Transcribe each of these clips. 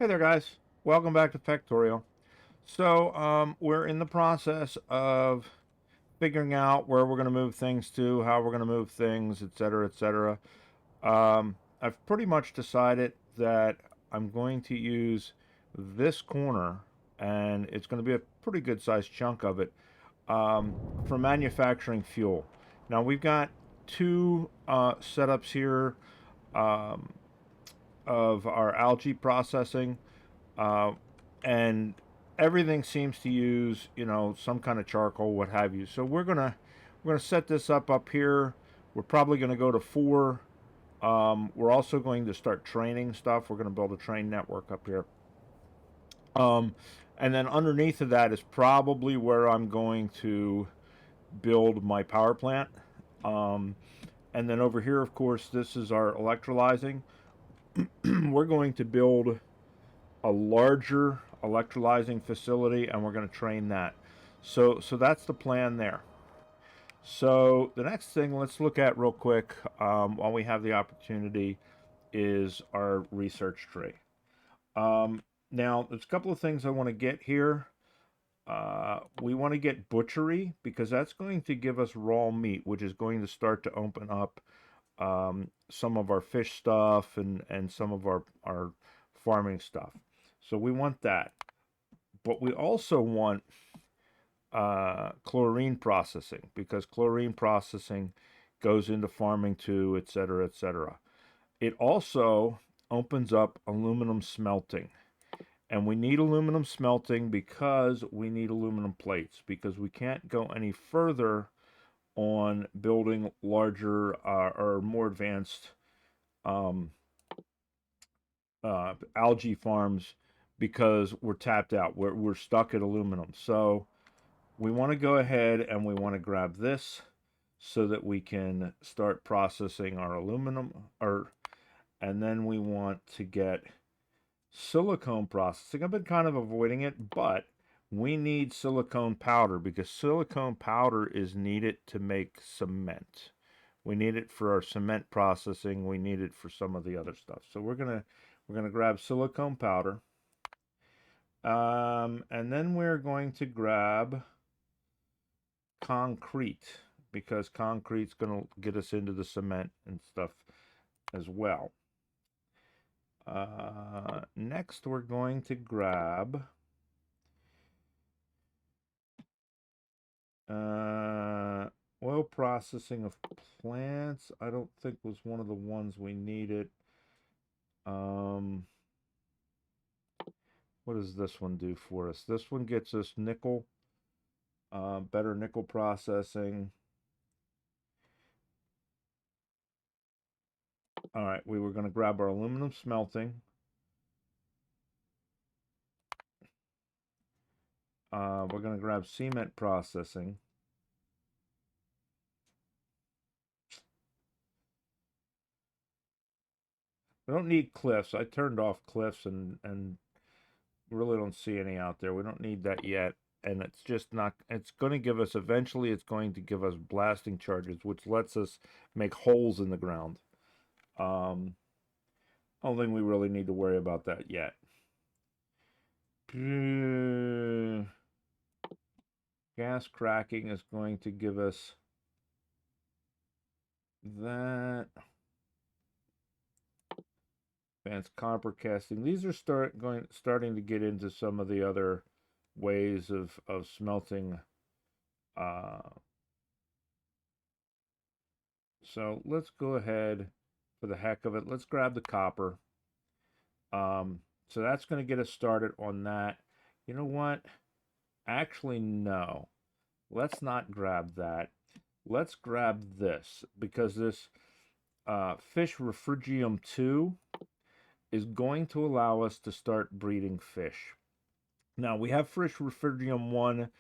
Hey there, guys. Welcome back to Factorio. We're in the process of figuring out where we're going to move things to, how we're going to move things, etc., etc. I've pretty much decided that I'm going to use this corner, and it's going to be a pretty good sized chunk of it, for manufacturing fuel. Now, we've got two setups here um, of our algae processing. uh, and everything seems to use, some kind of charcoal, what have you. So we're gonna set this up here. We're probably gonna go to four. We're also going to start training stuff. We're gonna build a train network up here. Um, and then underneath of that is probably where I'm going to build my power plant. Um, and then over here, of course, this is our electrolyzing. We're going to build a larger electrolyzing facility, and we're going to train that. So that's the plan there. So the next thing let's look at real quick, while we have the opportunity, is our research tree. Um, Now there's a couple of things I want to get here. We want to get butchery because that's going to give us raw meat, which is going to start to open up some of our fish stuff and some of our farming stuff. So we want that. But we also want chlorine processing, because chlorine processing goes into farming too, etc., etc. It also opens up aluminum smelting. And we need aluminum smelting because we need aluminum plates, because we can't go any further on building larger or more advanced um, algae farms, because we're tapped out. We're stuck at aluminum. So we want to go ahead and we want to grab this so that we can start processing our aluminum, and then we want to get silicone processing. I've been kind of avoiding it, but we need silicone powder because silicone powder is needed to make cement. We need it for our cement processing. We need it for some of the other stuff. So we're gonna grab silicone powder, and then we're going to grab concrete, because concrete's going to get us into the cement and stuff as well. Next, we're going to grab oil processing of plants. I don't think was one of the ones we needed. What does this one do for us? This one gets us nickel, better nickel processing. All right, we were going to grab our aluminum smelting. We're going to grab cement processing. We don't need cliffs. I turned off cliffs and really don't see any out there. We don't need that yet. And it's just not, it's going to give us, eventually it's going to give us blasting charges, which lets us make holes in the ground. I don't think we really need to worry about that yet. Gas cracking is going to give us that. Advanced copper casting. These are starting to get into some of the other ways of smelting. So let's go ahead, for the heck of it, let's grab the copper. So that's going to get us started on that. You know what? Actually, no. Let's not grab that. Let's grab this, because this fish refrigium 2 is going to allow us to start breeding fish. Now, we have fish refrigium 1,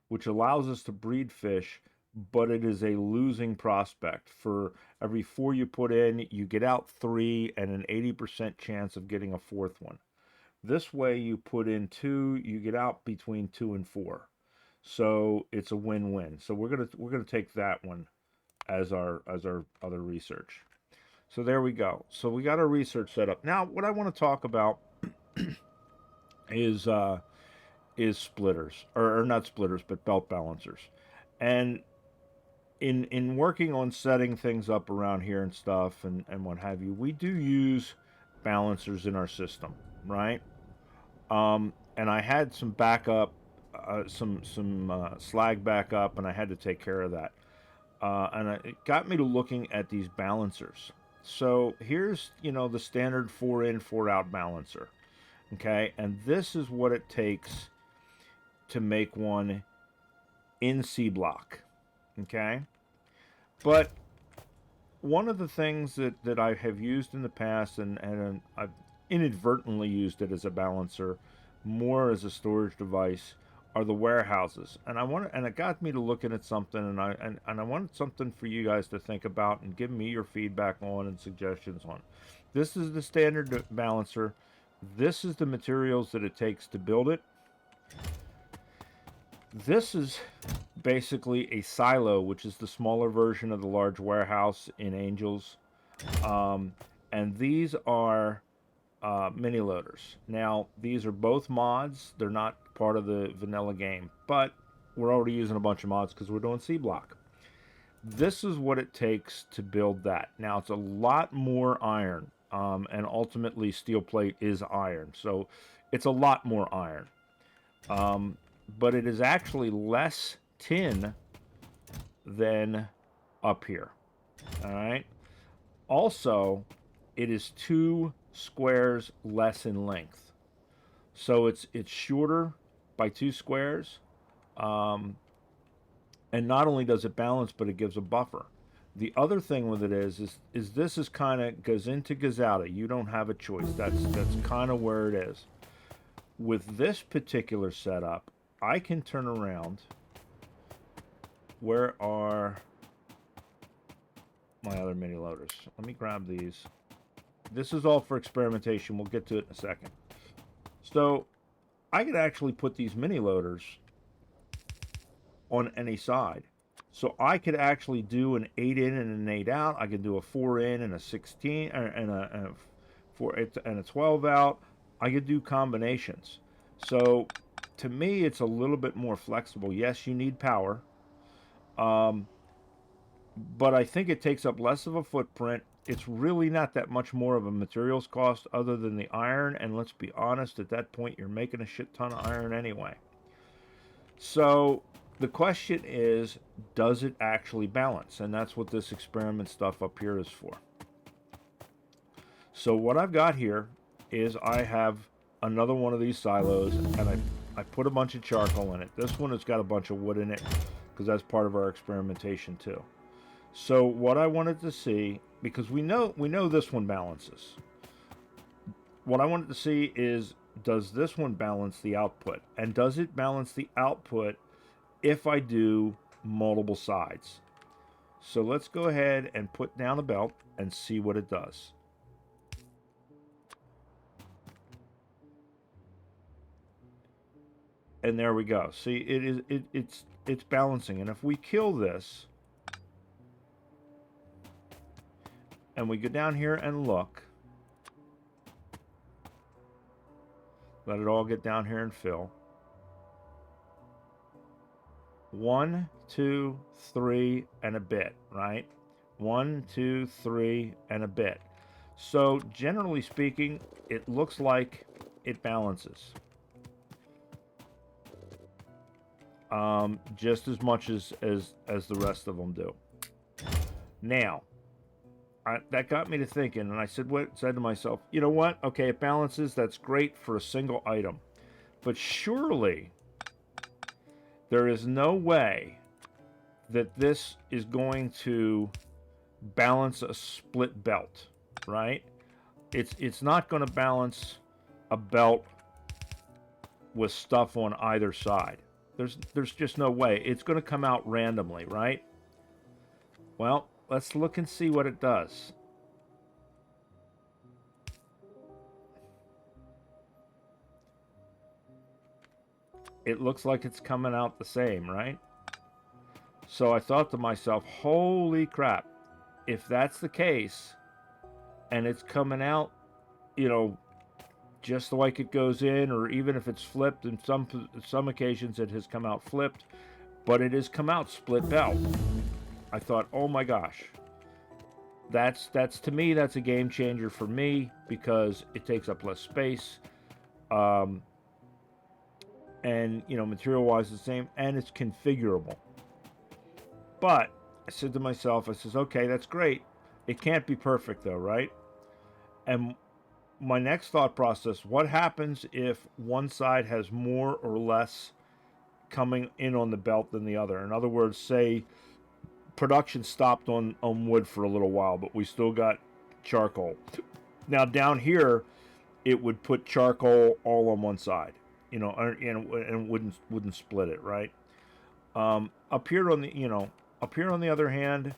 which allows us to breed fish, but it is a losing prospect. For every 4 you put in, you get out 3 and an 80% chance of getting a 4th one. This way, you put in 2, you get out between 2 and 4. So it's a win-win. So we're gonna take that one as our other research. So there we go. So we got our research set up. Now, what I want to talk about is splitters, or not splitters, but belt balancers. And in working on setting things up around here and stuff and what have you, we do use balancers in our system, right? And I had some backup, some slag backup, and I had to take care of that. It got me to looking at these balancers. So here's, the standard 4 in, 4 out balancer. Okay, and this is what it takes to make one in Seablock. Okay, but one of the things that I have used in the past, and I've inadvertently used it as a balancer, more as a storage device, are the warehouses. And it got me to looking at something, and I wanted something for you guys to think about and give me your feedback on and suggestions on. This is the standard balancer. This is the materials that it takes to build it. This is basically a silo, which is the smaller version of the large warehouse in Angels. And these are mini loaders. Now, these are both mods. They're not part of the vanilla game, but we're already using a bunch of mods because we're doing Seablock. This is what it takes to build that. Now, it's a lot more iron, and ultimately steel plate is iron, so it's a lot more iron. But it is actually less tin than up here. All right. Also, it is 2 squares less in length, so it's shorter by 2 squares. And not only does it balance, but it gives a buffer. The other thing with it is this is kind of goes into goes out. You don't have a choice. That's kind of where it is. With this particular setup, I can turn around. Where are my other mini loaders? Let me grab these. This is all for experimentation. We'll get to it in a second. So I could actually put these mini loaders on any side. So I could actually do an 8 in and an 8 out. I could do a 4 in and a 16 and a 4 and a 12 out. I could do combinations. So to me, it's a little bit more flexible. Yes, you need power, but I think it takes up less of a footprint. It's really not that much more of a materials cost other than the iron, and let's be honest, at that point you're making a shit ton of iron anyway. So the question is, does it actually balance? And that's what this experiment stuff up here is for. So what I've got here is I have another one of these silos, and I put a bunch of charcoal in it. This one has got a bunch of wood in it because that's part of our experimentation too. So what I wanted to see, because we know this one balances. What I wanted to see is, does this one balance the output? And does it balance the output if I do multiple sides? So let's go ahead and put down a belt and see what it does. And there we go. See, it's balancing. And if we kill this, and we go down here and look, let it all get down here and fill. 1, 2, 3, and a bit, right? 1, 2, 3, and a bit. So generally speaking, it looks like it balances. Just as much as the rest of them do. Now, that got me to thinking, and I said to myself, you know what? Okay, it balances. That's great for a single item. But surely there is no way that this is going to balance a split belt, right? It's not going to balance a belt with stuff on either side. There's just no way. It's going to come out randomly, right? Well, let's look and see what it does. It looks like it's coming out the same, right? So I thought to myself, holy crap, if that's the case, and it's coming out, just like it goes in, or even if it's flipped. In some occasions, it has come out flipped, but it has come out split belt. I thought, oh my gosh, that's to me, that's a game changer for me, because it takes up less space, and material wise the same, and it's configurable. But I said to myself, I says, okay, that's great. It can't be perfect though, right? And my next thought process, what happens if one side has more or less coming in on the belt than the other? In other words, say production stopped on wood for a little while, but we still got charcoal. Now down here, it would put charcoal all on one side, and wouldn't split it, right? Up here on the other hand,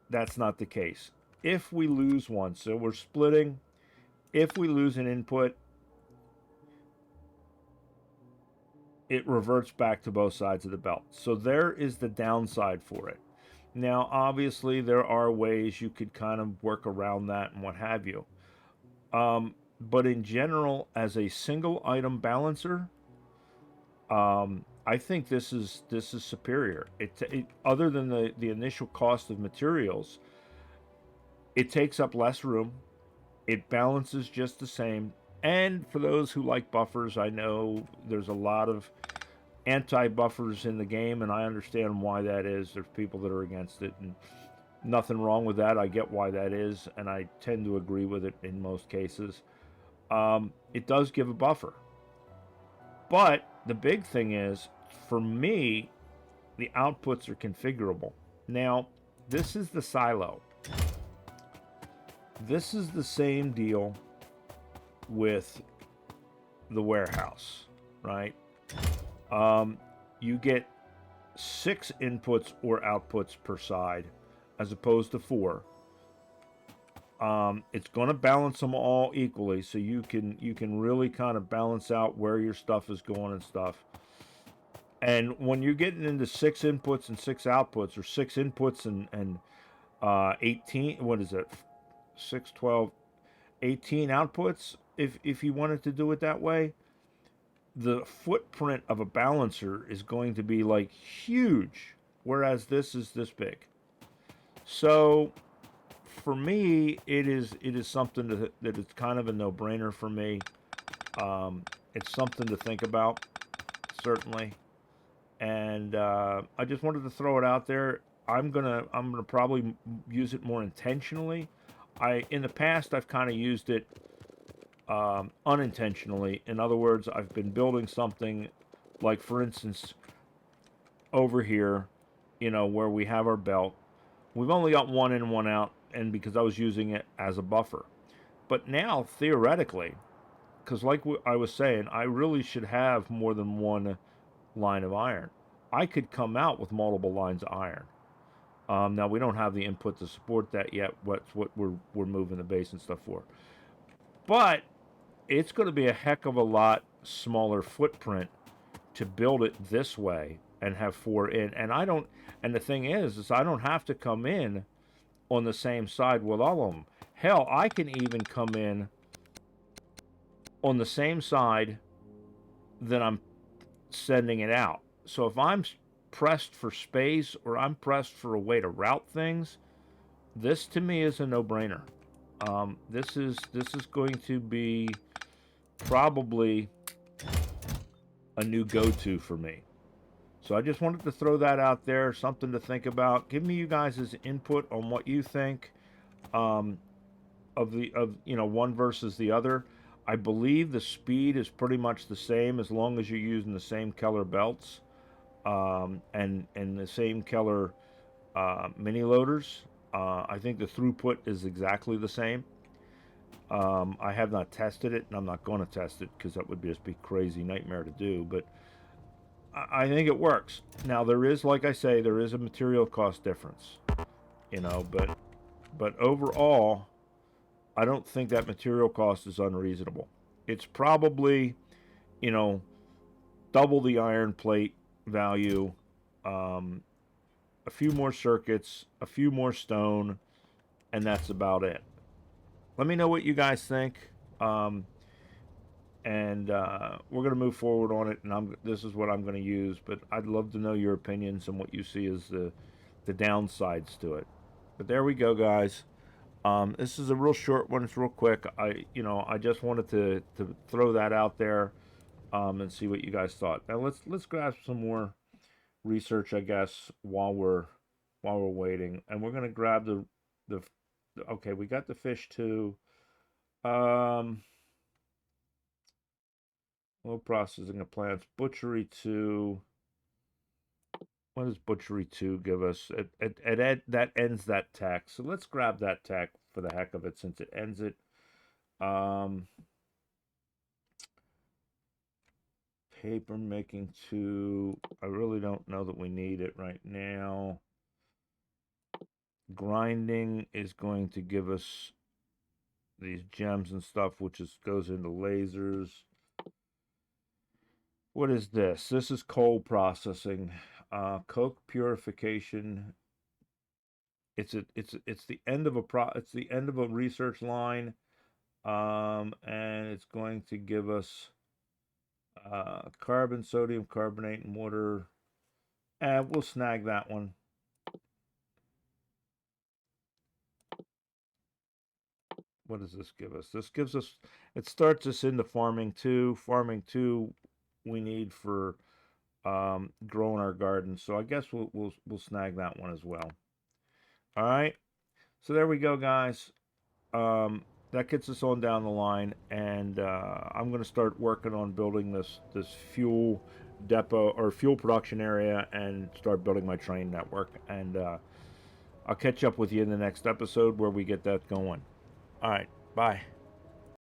that's not the case. If we lose one, so we're splitting, if we lose an input, it reverts back to both sides of the belt. So there is the downside for it. Now, obviously, there are ways you could kind of work around that and what have you. But in general, as a single item balancer, I think this is superior. It other than the initial cost of materials, it takes up less room. It balances just the same. And for those who like buffers, I know there's a lot of anti-buffers in the game, and I understand why that is. There's people that are against it, and nothing wrong with that. I get why that is, and I tend to agree with it in most cases. It does give a buffer. But the big thing is, for me, the outputs are configurable. Now, this is the silo. This is the same deal with the warehouse, right? You get 6 inputs or outputs per side, as opposed to 4. It's going to balance them all equally, so you can really kind of balance out where your stuff is going and stuff. And when you're getting into 6 inputs and 6 outputs, or 6 inputs and 18, what is it? 6, 12, 18 outputs, if you wanted to do it that way, the footprint of a balancer is going to be like huge, whereas this is this big. So for me, it is something that is kind of a no-brainer for me. It's something to think about, certainly. And I just wanted to throw it out there. I'm gonna probably use it more intentionally. In the past, I've kind of used it unintentionally. In other words, I've been building something, like for instance, over here, where we have our belt. We've only got one in, one out, and because I was using it as a buffer. But now, theoretically, because like I was saying, I really should have more than one line of iron. I could come out with multiple lines of iron. Now, we don't have the input to support that yet. What's what we're moving the base and stuff for. But it's going to be a heck of a lot smaller footprint to build it this way and have 4 in. And the thing is I don't have to come in on the same side with all of them. Hell, I can even come in on the same side that I'm sending it out. So if I'm pressed for space, or I'm pressed for a way to route things, this to me is a no-brainer. This is going to be probably a new go-to for me. So I just wanted to throw that out there, something to think about. Give me you guys' input on what you think of one versus the other. I believe the speed is pretty much the same as long as you're using the same color belts and the same color mini loaders. I think the throughput is exactly the same. I have not tested it, and I'm not going to test it because that would just be a crazy nightmare to do. But I think it works. Now, there is, like I say, there is a material cost difference, but overall, I don't think that material cost is unreasonable. It's probably, double the iron plate value, a few more circuits, a few more stone, and that's about it. Let me know what you guys think. and we're going to move forward on it. And this is what I'm going to use. But I'd love to know your opinions and what you see as the downsides to it. But there we go, guys. This is a real short one. It's real quick. I just wanted to throw that out there, and see what you guys thought. Now let's grab some more research, I guess, while we're waiting, and we're gonna grab the okay. We got the fish too. Low processing of plants, butchery 2. What does butchery 2 give us? That ends that tech. So let's grab that tech for the heck of it, since it ends it. Paper making 2. I really don't know that we need it right now. Grinding is going to give us these gems and stuff, which goes into lasers. What is this? This is coal processing. Coke purification. It's the end of a research line, and it's going to give us carbon, sodium carbonate, and water. And we'll snag that one. What does this give us? This gives us, it starts us into farming 2. Farming 2 we need for growing our garden. So I guess we'll snag that one as well. All right. So there we go, guys. That gets us on down the line, and I'm going to start working on building this fuel depot or fuel production area, and start building my train network. And I'll catch up with you in the next episode where we get that going. All right. Bye.